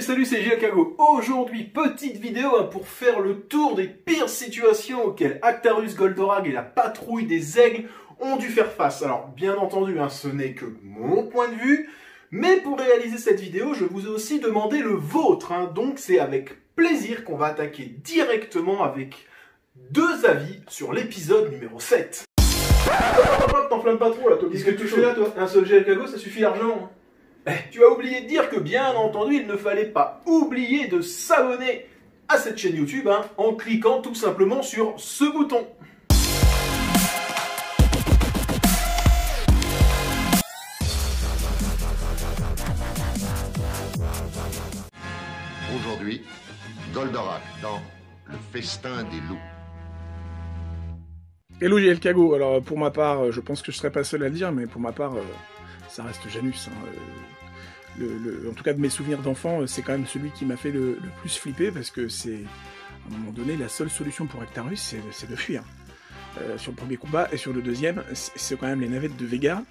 Salut, c'est Giacago. Aujourd'hui, petite vidéo pour faire le tour des pires situations auxquelles Actarus, Goldorak et la patrouille des aigles ont dû faire face. Alors, bien entendu, ce n'est que mon point de vue, mais pour réaliser cette vidéo, je vous ai aussi demandé le vôtre. Donc, c'est avec plaisir qu'on va attaquer directement avec deux avis sur l'épisode numéro 7. T'enflamme pas trop là, toi. Qu'est-ce que tu fais là, toi? Un seul Giacago, ça suffit largement. Tu as oublié de dire que, bien entendu, il ne fallait pas oublier de s'abonner à cette chaîne YouTube en cliquant tout simplement sur ce bouton. Aujourd'hui, Goldorak dans Le Festin des Loups. Hello Giacago, alors pour ma part, je pense que je serais pas seul à le dire, mais pour ma part, ça reste Janus. En tout cas de mes souvenirs d'enfant, c'est quand même celui qui m'a fait le plus flipper, parce que c'est, à un moment donné, la seule solution pour Actarus, c'est de fuir. Sur le premier combat, et sur le deuxième, c'est quand même les navettes de Vega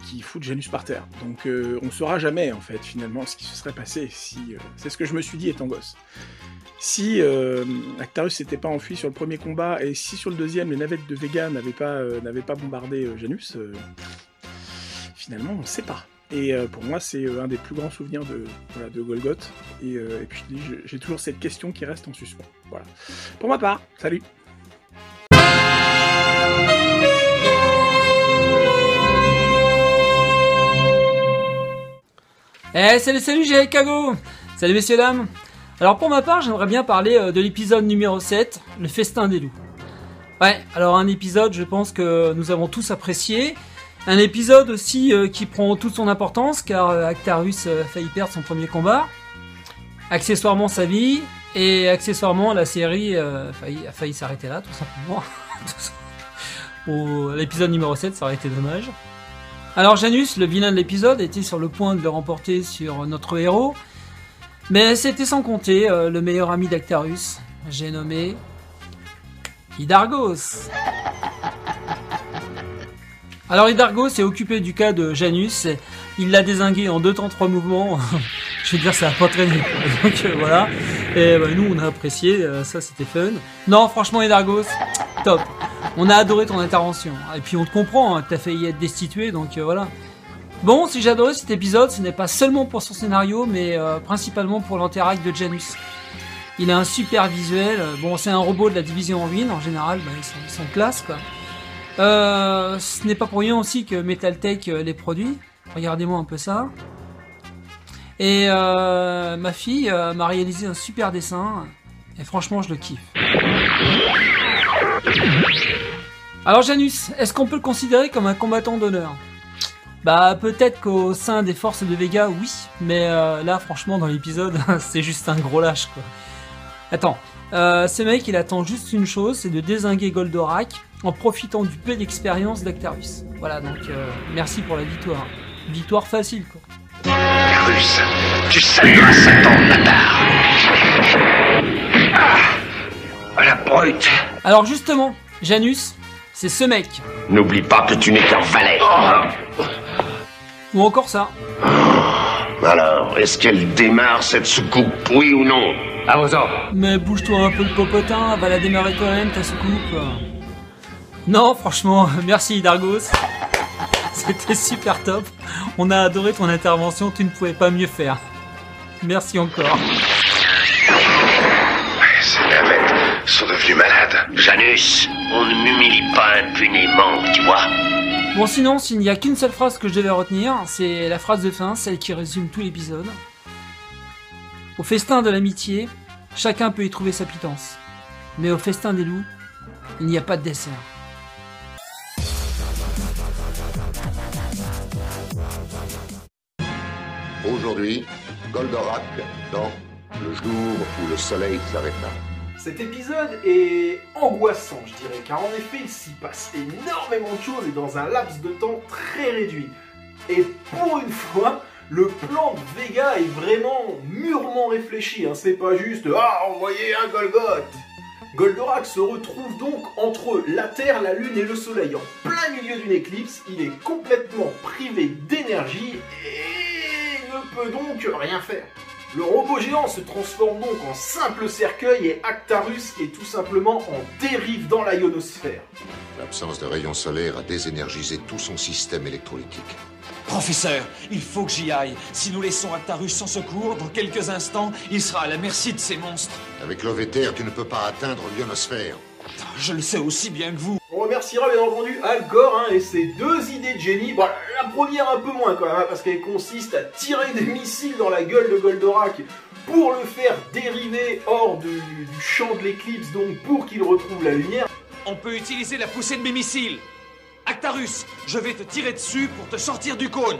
qui foutent Janus par terre. Donc on saura jamais, en fait, finalement, ce qui se serait passé si... c'est ce que je me suis dit étant gosse. Si Actarus s'était pas enfui sur le premier combat, et si sur le deuxième, les navettes de Vega n'avaient pas bombardé Janus, finalement, on ne sait pas. Et pour moi, c'est un des plus grands souvenirs de Golgoth. Et puis, j'ai toujours cette question qui reste en suspens. Voilà. Pour ma part, salut! Salut Giacago! Salut messieurs dames! Alors pour ma part, j'aimerais bien parler de l'épisode numéro 7, Le Festin des Loups. Ouais, alors un épisode, je pense que nous avons tous apprécié. Un épisode aussi qui prend toute son importance, car Actarus a failli perdre son premier combat, accessoirement sa vie, et accessoirement la série a failli s'arrêter là, tout simplement. L'épisode numéro 7, ça aurait été dommage. Alors Janus, le vilain de l'épisode, était sur le point de le remporter sur notre héros, mais c'était sans compter le meilleur ami d'Actarus, j'ai nommé Hydargos. Alors Hydargos s'est occupé du cas de Janus, il l'a dézingué en 2 temps 3 mouvements, je veux dire ça a pas traîné, donc voilà, et nous on a apprécié, ça c'était fun. Non franchement Hydargos, top, on a adoré ton intervention, et puis on te comprend, t'as failli être destitué, donc voilà. Bon, si j'ai adoré cet épisode, ce n'est pas seulement pour son scénario, mais principalement pour l'interact de Janus. Il a un super visuel, bon c'est un robot de la division en ruine, en général, ils sont classe quoi. Ce n'est pas pour rien aussi que MetalTech les produit. Regardez-moi un peu ça. Et ma fille m'a réalisé un super dessin. Et franchement, je le kiffe. Alors Janus, est-ce qu'on peut le considérer comme un combattant d'honneur? Bah peut-être qu'au sein des forces de Vega, oui. Mais là, franchement, dans l'épisode, c'est juste un gros lâche, quoi. Attends, ce mec, il attend juste une chose, c'est de dézinguer Goldorak en profitant du peu d'expérience d'Actarus. Voilà, donc merci pour la victoire. Victoire facile, quoi. Actarus, tu salueras Satan, bâtard. Ah, la brute. Alors justement, Janus, c'est ce mec. N'oublie pas que tu n'es qu'un valet. Ou encore ça. Alors, est-ce qu'elle démarre cette soucoupe, oui ou non? À vos ordres. Mais bouge-toi un peu le popotin, va la démarrer quand même ta soucoupe. Non, franchement, merci Hydargos. C'était super top. On a adoré ton intervention, tu ne pouvais pas mieux faire. Merci encore. Ces navettes sont devenues malades. Janus, on ne m'humilie pas impunément, tu vois. Bon sinon, s'il n'y a qu'une seule phrase que je devais retenir, c'est la phrase de fin, celle qui résume tout l'épisode. Au festin de l'amitié, chacun peut y trouver sa pitance. Mais au festin des loups, il n'y a pas de dessert. Aujourd'hui, Goldorak dans Le jour où le soleil s'arrêta. Cet épisode est angoissant, je dirais, car en effet, il s'y passe énormément de choses et dans un laps de temps très réduit. Et pour une fois, le plan de Vega est vraiment mûrement réfléchi, hein. C'est pas juste « Ah, envoyez un Golgoth !» Goldorak se retrouve donc entre la Terre, la Lune et le Soleil, en plein milieu d'une éclipse. Il est complètement privé d'énergie et ne peut donc rien faire. Le robot géant se transforme donc en simple cercueil et Actarus est tout simplement en dérive dans la ionosphère. L'absence de rayons solaires a désénergisé tout son système électrolytique. Professeur, il faut que j'y aille. Si nous laissons Actarus sans secours, dans quelques instants, il sera à la merci de ces monstres. Avec l'Ovéter, tu ne peux pas atteindre l'ionosphère. Je le sais aussi bien que vous. On remerciera bien entendu Al Gore et ses deux idées de génie. Bon, la première un peu moins quand même, hein, parce qu'elle consiste à tirer des missiles dans la gueule de Goldorak pour le faire dériver hors du champ de l'éclipse, donc pour qu'il retrouve la lumière. On peut utiliser la poussée de mes missiles. Actarus, je vais te tirer dessus pour te sortir du cône.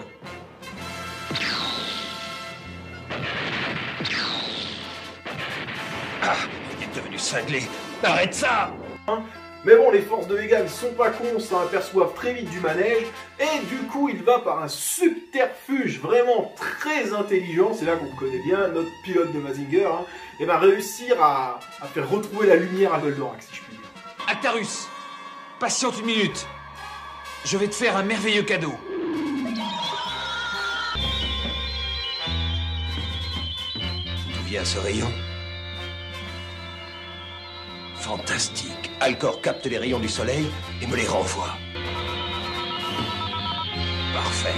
Ah, il est devenu cinglé. Arrête ça! Mais bon, les forces de Vega ne sont pas cons, s'en aperçoivent très vite du manège, et du coup, il va par un subterfuge vraiment très intelligent, c'est là qu'on le connaît bien, notre pilote de Mazinger, hein, et va réussir à faire retrouver la lumière à Goldorak, si je puis dire. Actarus, patiente une minute. Je vais te faire un merveilleux cadeau. D'où vient ce rayon? Fantastique. Alcor capte les rayons du soleil et me les renvoie. Parfait.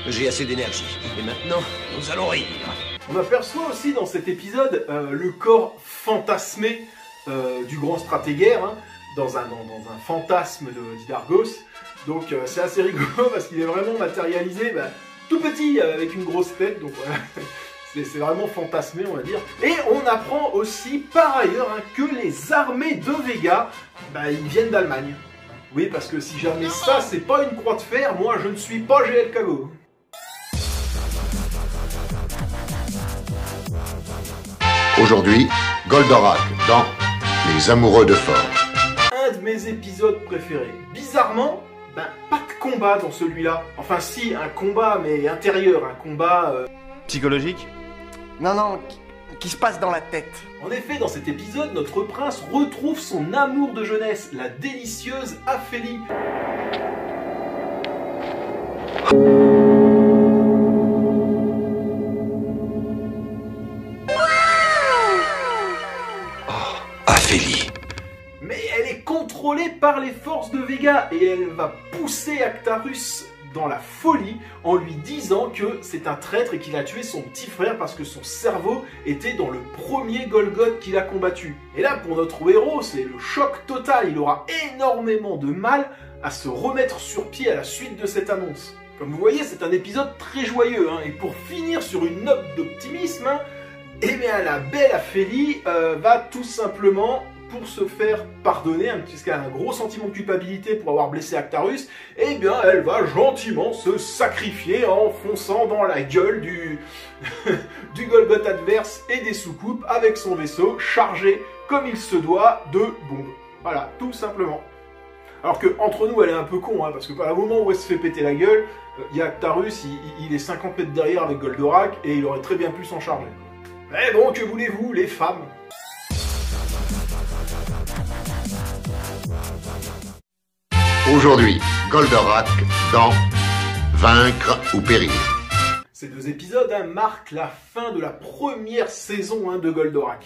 J'ai assez d'énergie. Et maintenant, nous allons rire. On aperçoit aussi dans cet épisode le corps fantasmé du grand stratégaire, hein, dans un fantasme d'Idargos. Donc c'est assez rigolo parce qu'il est vraiment matérialisé, tout petit, avec une grosse tête, donc voilà. C'est vraiment fantasmé, on va dire. Et on apprend aussi, par ailleurs, hein, que les armées de Vega, ils viennent d'Allemagne. Oui, parce que si jamais ça, c'est pas une croix de fer, moi, je ne suis pas GL Kago. Aujourd'hui, Goldorak dans Les Amoureux de Forge. Un de mes épisodes préférés. Bizarrement, pas de combat dans celui-là. Enfin si, un combat, mais intérieur, un combat... Psychologique? Non, qui se passe dans la tête. En effet, dans cet épisode, notre prince retrouve son amour de jeunesse, la délicieuse Aphélie. Aphélie. Mais elle est contrôlée par les forces de Vega et elle va pousser Actarus dans la folie en lui disant que c'est un traître et qu'il a tué son petit frère parce que son cerveau était dans le premier Golgoth qu'il a combattu. Et là, pour notre héros, c'est le choc total. Il aura énormément de mal à se remettre sur pied à la suite de cette annonce. Comme vous voyez, c'est un épisode très joyeux, hein, et pour finir sur une note d'optimisme, hein, eh bien la belle Aphélie va tout simplement, pour se faire pardonner, hein, puisqu'elle a un gros sentiment de culpabilité pour avoir blessé Actarus, eh bien elle va gentiment se sacrifier en fonçant dans la gueule du Golgoth adverse et des soucoupes avec son vaisseau chargé comme il se doit de bombes. Voilà, tout simplement. Alors que entre nous, elle est un peu con, hein, parce que à un moment où elle se fait péter la gueule, il y a Actarus, il est 50 mètres derrière avec Goldorak, et il aurait très bien pu s'en charger. Mais bon, que voulez-vous, les femmes? Aujourd'hui, Goldorak dans Vaincre ou Périr. Ces deux épisodes, hein, marquent la fin de la première saison, hein, de Goldorak.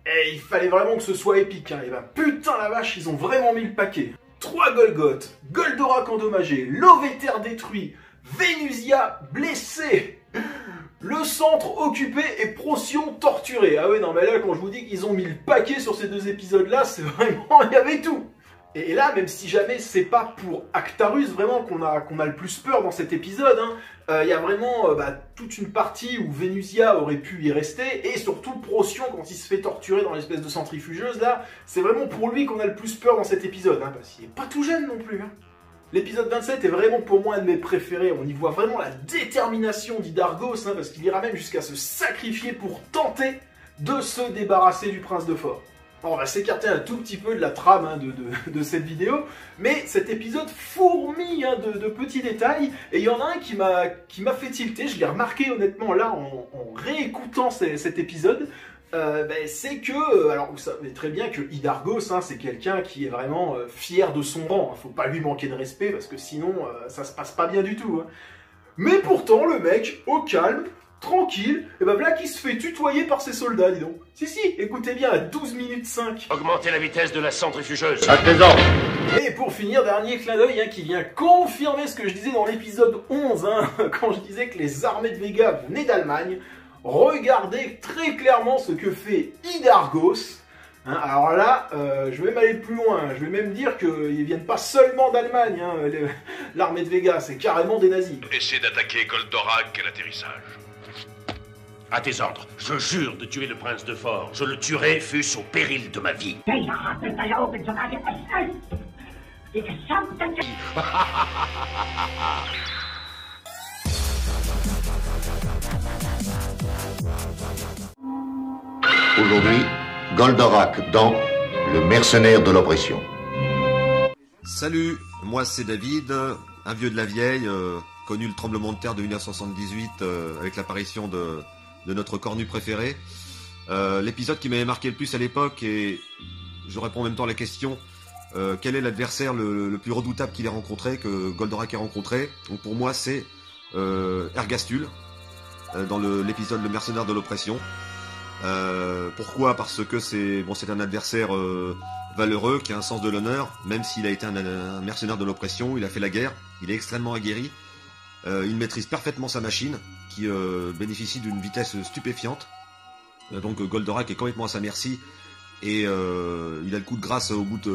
Et il fallait vraiment que ce soit épique, hein. Et putain la vache, ils ont vraiment mis le paquet. 3 Golgoth, Goldorak endommagé, l'Ovéter détruit, Vénusia blessé, le centre occupé et Procyon torturé. Ah ouais, non mais là, quand je vous dis qu'ils ont mis le paquet sur ces deux épisodes-là, c'est vraiment, il y avait tout. Et là, même si jamais c'est pas pour Actarus vraiment qu'on a le plus peur dans cet épisode, hein, y a vraiment toute une partie où Vénusia aurait pu y rester, et surtout Procyon quand il se fait torturer dans l'espèce de centrifugeuse là, c'est vraiment pour lui qu'on a le plus peur dans cet épisode, hein, parce qu'il est pas tout jeune non plus. Hein. L'épisode 27 est vraiment pour moi un de mes préférés, on y voit vraiment la détermination d'Idargos, hein, parce qu'il ira même jusqu'à se sacrifier pour tenter de se débarrasser du prince de Fort. Alors, on va s'écarter un tout petit peu de la trame hein, de cette vidéo, mais cet épisode fourmille hein, de petits détails, et il y en a un qui m'a fait tilter, je l'ai remarqué honnêtement là en réécoutant cet épisode, c'est que, alors vous savez très bien que Hydargos, hein, c'est quelqu'un qui est vraiment fier de son rang, hein, faut pas lui manquer de respect, parce que sinon ça se passe pas bien du tout. Hein. Mais pourtant, le mec, au calme, tranquille, et voilà qui se fait tutoyer par ses soldats, dis donc. Si, écoutez bien, à 12 minutes 5. Augmentez la vitesse de la centrifugeuse. À tes ordres. Et pour finir, dernier clin d'œil hein, qui vient confirmer ce que je disais dans l'épisode 11, hein, quand je disais que les armées de Vega venaient d'Allemagne. Regardez très clairement ce que fait Hydargos. Hein, alors là, je vais même aller plus loin. Je vais même dire qu'ils viennent pas seulement d'Allemagne, hein, l'armée de Vega, c'est carrément des nazis. Essaie d'attaquer Goldorak à l'atterrissage. À tes ordres, je jure de tuer le prince de Fort. Je le tuerai, fût-ce au péril de ma vie. Aujourd'hui, Goldorak dans Le mercenaire de l'oppression. Salut, moi c'est David, un vieux de la vieille, connu le tremblement de terre de 1978 avec l'apparition de notre cornu préféré. L'épisode qui m'avait marqué le plus à l'époque, et je réponds en même temps à la question, quel est l'adversaire le plus redoutable qu'il ait rencontré, que Goldorak ait rencontré. Donc pour moi c'est Ergastul, dans l'épisode Le mercenaire de l'oppression. Pourquoi? Parce que c'est un adversaire valeureux, qui a un sens de l'honneur, même s'il a été un mercenaire de l'oppression, il a fait la guerre, il est extrêmement aguerri, il maîtrise parfaitement sa machine, qui bénéficie d'une vitesse stupéfiante, donc Goldorak est complètement à sa merci, et il a le coup de grâce au bout du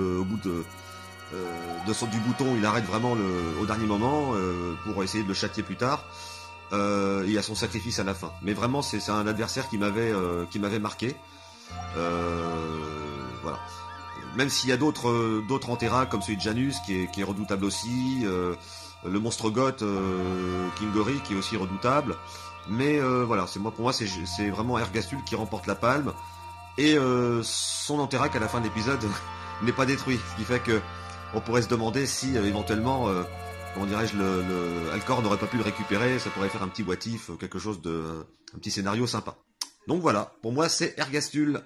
bouton, il arrête vraiment au dernier moment pour essayer de le châtier plus tard. Il y a son sacrifice à la fin. Mais vraiment, c'est un adversaire qui m'avait marqué. Voilà. Même s'il y a d'autres Antera, comme celui de Janus, qui est redoutable aussi. Le monstre goth, Kingori, qui est aussi redoutable. Mais voilà, pour moi, c'est vraiment Ergastul qui remporte la palme. Et son Anterac à la fin de l'épisode n'est pas détruit. Ce qui fait que on pourrait se demander si éventuellement... comment dirais-je, Alcor n'aurait pas pu le récupérer, ça pourrait faire un petit what if, un petit scénario sympa. Donc voilà, pour moi c'est Ergastul.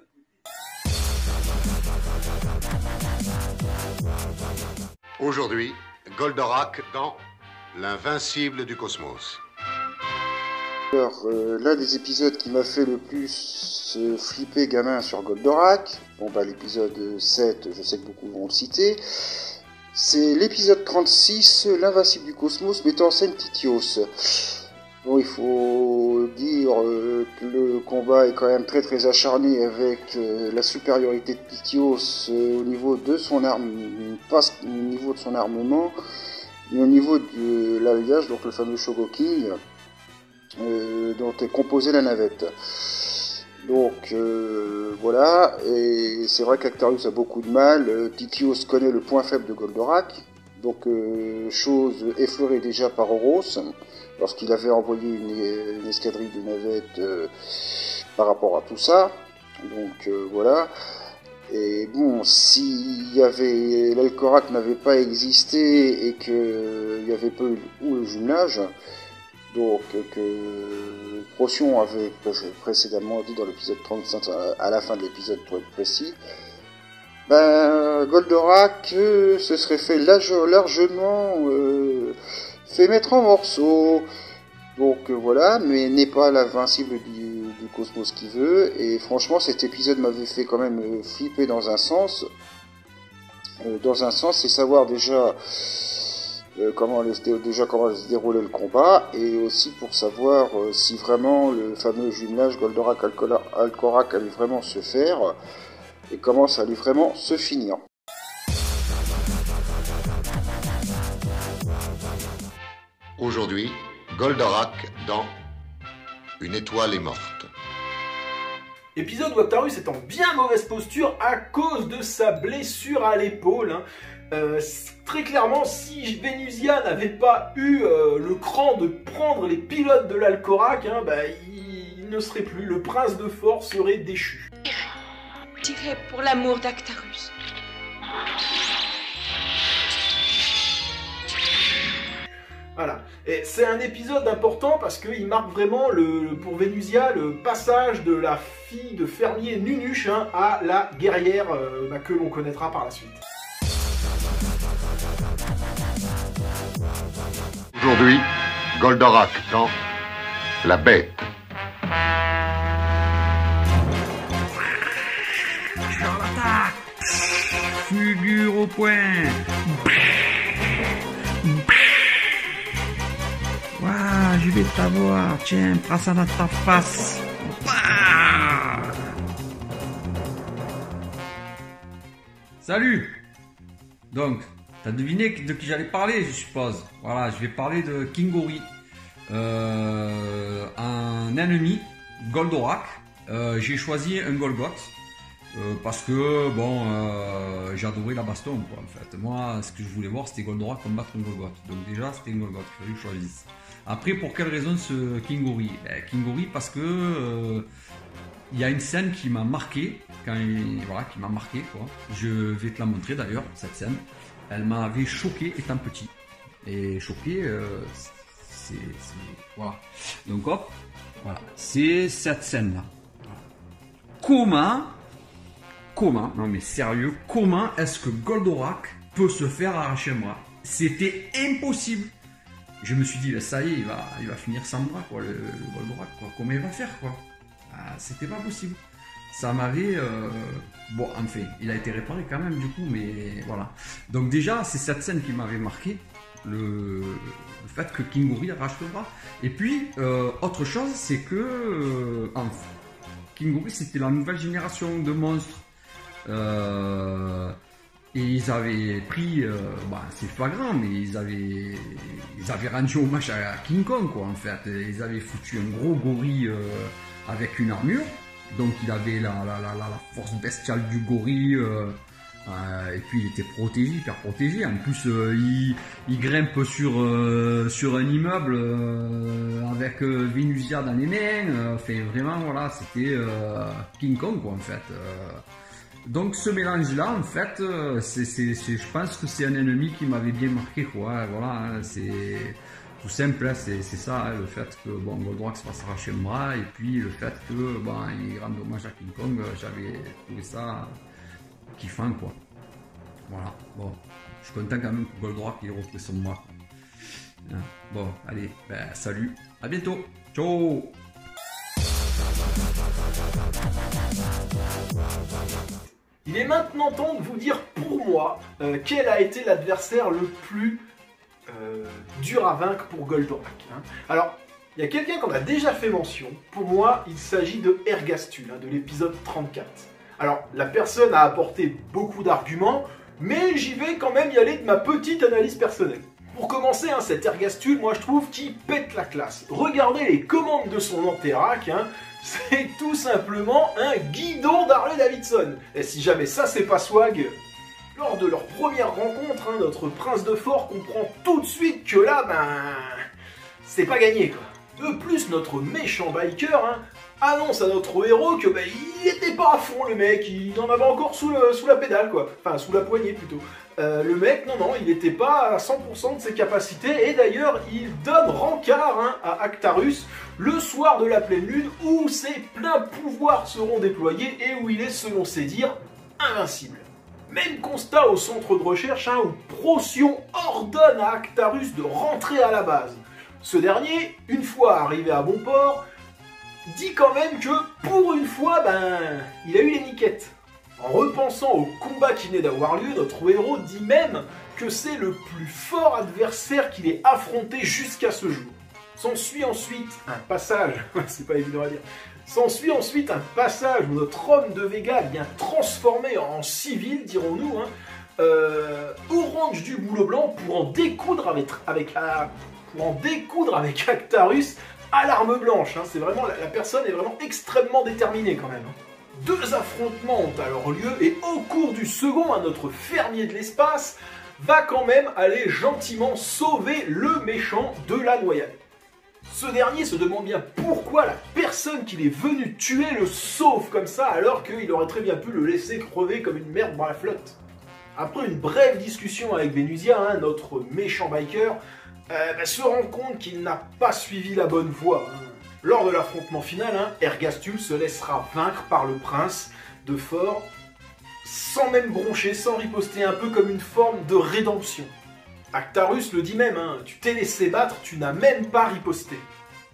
Aujourd'hui, Goldorak dans L'invincible du cosmos. Alors, l'un des épisodes qui m'a fait le plus flipper gamin sur Goldorak, l'épisode 7, je sais que beaucoup vont le citer, c'est l'épisode 36, L'Invincible du Cosmos, mettant en scène Tityos. Bon, il faut dire que le combat est quand même très très acharné, avec la supériorité de Tityos au niveau de son arme, pas au niveau de son armement, mais au niveau de l'alliage, donc le fameux Shogoking, dont est composée la navette. Donc voilà, et c'est vrai qu'Actarius a beaucoup de mal. Tityos connaît le point faible de Goldorak, donc chose effleurée déjà par Oros, lorsqu'il avait envoyé une escadrille de navettes par rapport à tout ça. Donc voilà. Et bon, si l'Alcorak n'avait pas existé et qu'il n'y avait pas eu le jumelage, donc que Procyon avait précédemment dit dans l'épisode 35, à la fin de l'épisode pour être précis, Goldorak se serait fait largement fait mettre en morceaux. Donc voilà, mais n'est pas l'invincible du cosmos qui veut. Et franchement, cet épisode m'avait fait quand même flipper dans un sens. C'est savoir déjà comment se déroulait le combat, et aussi pour savoir si vraiment le fameux jumelage Goldorak-Alcorak allait vraiment se faire, et comment ça allait vraiment se finir. Aujourd'hui, Goldorak dans Une étoile est morte. Épisode où Actarus est en bien mauvaise posture à cause de sa blessure à l'épaule. Hein. Très clairement, si Vénusia n'avait pas eu le cran de prendre les pilotes de l'Alcorak, hein, il ne serait plus. Le prince de Fort serait déchu. partirai pour l'amour d'Actarus. Voilà. Et c'est un épisode important parce qu'il marque vraiment, pour Vénusia, le passage de la fille de fermier Nunuche hein, à la guerrière que l'on connaîtra par la suite. Aujourd'hui, Goldorak dans La Bête. Dans l'attaque. Figure au point. Waouh, je vais t'avoir. Tiens, prends ça dans ta face. Salut. Donc, t'as deviné de qui j'allais parler, je suppose. Voilà, je vais parler de Kingori. Un ennemi, Goldorak. J'ai choisi un Golgoth. Parce que, bon, j'adorais la baston, quoi, en fait. Moi, ce que je voulais voir, c'était Goldorak combattre un Golgoth. Donc déjà, c'était un Golgoth, il fallait que je choisisse. Après, pour quelle raison ce Kingori? Kingori, parce que il y a une scène qui m'a marqué, voilà, qui m'a marqué, quoi. Je vais te la montrer, d'ailleurs, cette scène. Elle m'avait choqué étant petit. Et choqué, voilà. Donc, hop, voilà. C'est cette scène-là. Comment, non mais sérieux, comment est-ce que Goldorak peut se faire arracher un bras? C'était impossible. Je me suis dit, bah, ça y est, il va finir sans bras, quoi, le Goldorak, quoi. Comment il va faire, quoi? C'était pas possible. Ça m'avait... Bon, enfin, il a été réparé quand même, du coup, mais voilà. Donc déjà, c'est cette scène qui m'avait marqué, le fait que Kingori arrache le bras. Et puis, autre chose, c'est que... Kingori, c'était la nouvelle génération de monstres. Et ils avaient pris, c'est flagrant, mais ils avaient rendu hommage à King Kong, quoi, en fait. Ils avaient foutu un gros gorille avec une armure, donc il avait la force bestiale du gorille, et puis il était protégé, hyper protégé. En plus, il grimpe sur un immeuble avec Vénusia dans les mains. Enfin, vraiment, voilà, c'était King Kong, quoi, en fait. Donc ce mélange-là, en fait, je pense que c'est un ennemi qui m'avait bien marqué, quoi. Voilà, hein, c'est tout simple, hein, c'est ça, hein, le fait que bon, Goldorak se fasse arracher le bras, et puis le fait que il rende hommage à King Kong, j'avais trouvé ça kiffant, quoi. Voilà, bon, je suis content quand même que Goldorak ait retrouvé son bras. Hein, bon, allez, salut, à bientôt, ciao. Il est maintenant temps de vous dire pour moi quel a été l'adversaire le plus dur à vaincre pour Goldorak. Hein. Alors, il y a quelqu'un qu'on a déjà fait mention. Pour moi, il s'agit de Ergastul, hein, de l'épisode 34. Alors, la personne a apporté beaucoup d'arguments, mais j'y vais quand même y aller de ma petite analyse personnelle. Pour commencer, hein, cet Ergastul, moi je trouve qu'il pète la classe. Regardez les commandes de son Anterac, hein, c'est tout simplement un guidon d'Harley Davidson. Et si jamais ça c'est pas swag, lors de leur première rencontre, hein, notre prince de fort comprend tout de suite que là, c'est pas gagné, quoi. De plus, notre méchant biker hein, annonce à notre héros que il était pas à fond, le mec, il en avait encore sous la pédale, quoi. Enfin, sous la poignée plutôt. Le mec, non, il n'était pas à 100% de ses capacités, et d'ailleurs, il donne rencard hein, à Actarus le soir de la pleine lune, où ses pleins pouvoirs seront déployés, et où il est, selon ses dires, invincible. Même constat au centre de recherche, hein, où Procyon ordonne à Actarus de rentrer à la base. Ce dernier, une fois arrivé à bon port, dit quand même que, pour une fois, il a eu les niquettes. En repensant au combat qui venait d'avoir lieu, notre héros dit même que c'est le plus fort adversaire qu'il ait affronté jusqu'à ce jour. S'ensuit ensuite un passage, c'est pas évident à dire, s'ensuit ensuite un passage où notre homme de Vega est bien transformé en civil, dirons-nous, hein, orange du boulot blanc pour en découdre avec Actarus à l'arme blanche. Hein. C'est vraiment, la personne est vraiment extrêmement déterminée quand même. Hein. 2 affrontements ont alors lieu et au cours du second, notre fermier de l'espace va quand même aller gentiment sauver le méchant de la noyade. Ce dernier se demande bien pourquoi la personne qu'il est venu tuer le sauve comme ça alors qu'il aurait très bien pu le laisser crever comme une merde dans la flotte. Après une brève discussion avec Vénusia, hein, notre méchant biker, se rend compte qu'il n'a pas suivi la bonne voie. Hein. Lors de l'affrontement final, hein, Ergastul se laissera vaincre par le prince de Fort sans même broncher, sans riposter, un peu comme une forme de rédemption. Actarus le dit même, hein, tu t'es laissé battre, tu n'as même pas riposté.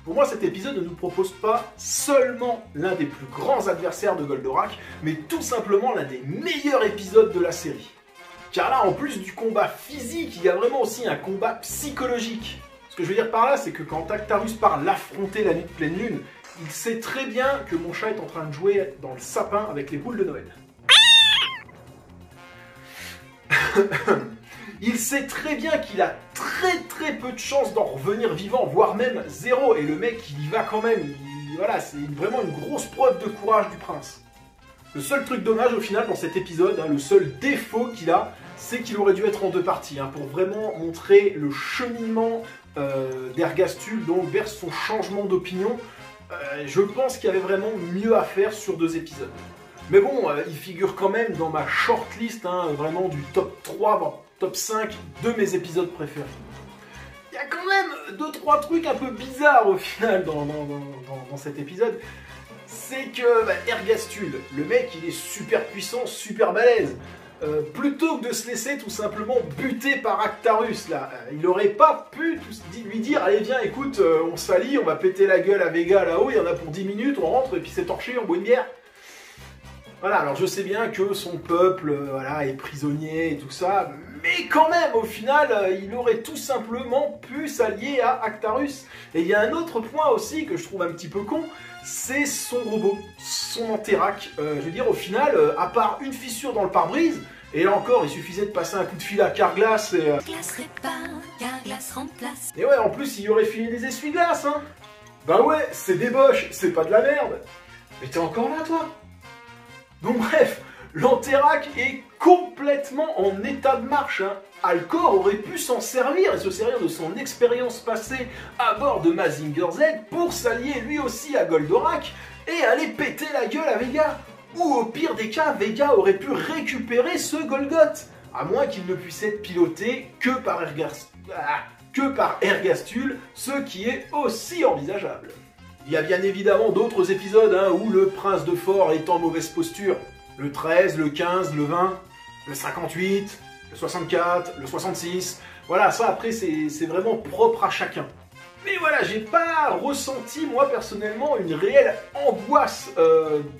Pour moi, cet épisode ne nous propose pas seulement l'un des plus grands adversaires de Goldorak, mais tout simplement l'un des meilleurs épisodes de la série. Car là, en plus du combat physique, il y a vraiment aussi un combat psychologique. Ce que je veux dire par là, c'est que quand Actarus part l'affronter la nuit de pleine lune, il sait très bien que mon chat est en train de jouer dans le sapin avec les boules de Noël. Il sait très bien qu'il a très peu de chances d'en revenir vivant, voire même zéro. Et le mec, il y va quand même. Voilà, c'est vraiment une grosse preuve de courage du prince. Le seul truc dommage au final dans cet épisode, hein, le seul défaut qu'il a, c'est qu'il aurait dû être en deux parties, hein, pour vraiment montrer le cheminement d'Ergastul donc vers son changement d'opinion. Je pense qu'il y avait vraiment mieux à faire sur 2 épisodes. Mais bon, il figure quand même dans ma shortlist, hein, vraiment du top 3, voire top 5 de mes épisodes préférés. Il y a quand même 2-3 trucs un peu bizarres au final dans cet épisode. C'est que Ergastul, le mec, il est super puissant, super balèze. Plutôt que de se laisser tout simplement buter par Actarus, là, il aurait pas pu lui dire « Allez viens, écoute, on s'allie, on va péter la gueule à Vega là-haut, il y en a pour 10 minutes, on rentre et puis c'est torché, on boit une bière. » Voilà, alors je sais bien que son peuple voilà, est prisonnier et tout ça, mais quand même, au final, il aurait tout simplement pu s'allier à Actarus. Et il y a un autre point aussi que je trouve un petit peu con, c'est son robot, son Anterac. Je veux dire, au final, à part une fissure dans le pare-brise, et là encore, il suffisait de passer un coup de fil à Carglass et... Glace répare, Carglass remplace. Et ouais, en plus, il y aurait fini des essuie-glaces, hein. Bah ouais, c'est des boches, c'est pas de la merde. Mais t'es encore là, toi? Donc bref, l'Anterac est complètement en état de marche, hein. Alcor aurait pu s'en servir et se servir de son expérience passée à bord de Mazinger Z pour s'allier lui aussi à Goldorak et aller péter la gueule à Vega. Ou au pire des cas, Vega aurait pu récupérer ce Golgoth, à moins qu'il ne puisse être piloté que par Ergastul, ce qui est aussi envisageable. Il y a bien évidemment d'autres épisodes hein, où le prince de Fort est en mauvaise posture. Le 13, le 15, le 20, le 58... le 64, le 66, voilà, ça après c'est vraiment propre à chacun. Mais voilà, j'ai pas ressenti moi personnellement une réelle angoisse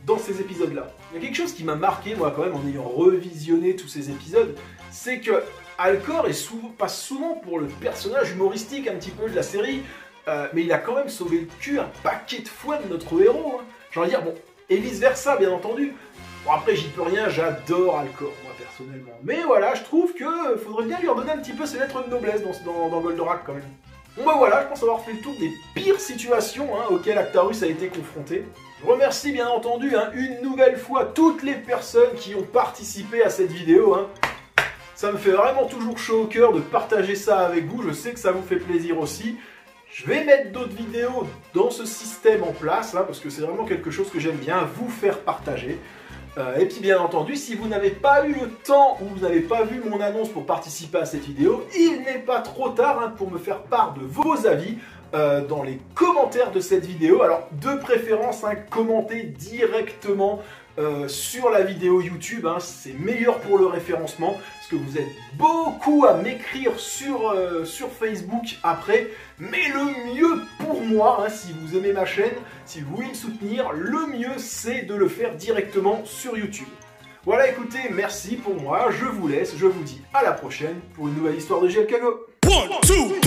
dans ces épisodes-là. Il y a quelque chose qui m'a marqué moi quand même en ayant revisionné tous ces épisodes, c'est que Alcor passe souvent pour le personnage humoristique un petit peu de la série, mais il a quand même sauvé le cul un paquet de fois de notre héros. Hein. J'ai envie de dire, bon, et vice versa bien entendu. Bon après j'y peux rien, j'adore Alcor moi personnellement. Mais voilà, je trouve que faudrait bien lui redonner un petit peu ses lettres de noblesse dans Goldorak quand même. Bon bah voilà, je pense avoir fait le tour des pires situations hein, auxquelles Actarus a été confronté. Je remercie bien entendu hein, une nouvelle fois toutes les personnes qui ont participé à cette vidéo. Hein. Ça me fait vraiment toujours chaud au cœur de partager ça avec vous, je sais que ça vous fait plaisir aussi. Je vais mettre d'autres vidéos dans ce système en place, hein, parce que c'est vraiment quelque chose que j'aime bien vous faire partager. Et puis bien entendu, si vous n'avez pas eu le temps ou vous n'avez pas vu mon annonce pour participer à cette vidéo, il n'est pas trop tard hein, pour me faire part de vos avis dans les commentaires de cette vidéo. Alors de préférence, hein, commentez directement sur la vidéo YouTube, hein, c'est meilleur pour le référencement, parce que vous êtes beaucoup à m'écrire sur Facebook après, mais le mieux pour moi, hein, si vous aimez ma chaîne, si vous voulez me soutenir, le mieux c'est de le faire directement sur YouTube. Voilà, écoutez, merci pour moi, je vous laisse, je vous dis à la prochaine pour une nouvelle histoire de GLK Go. 1, 2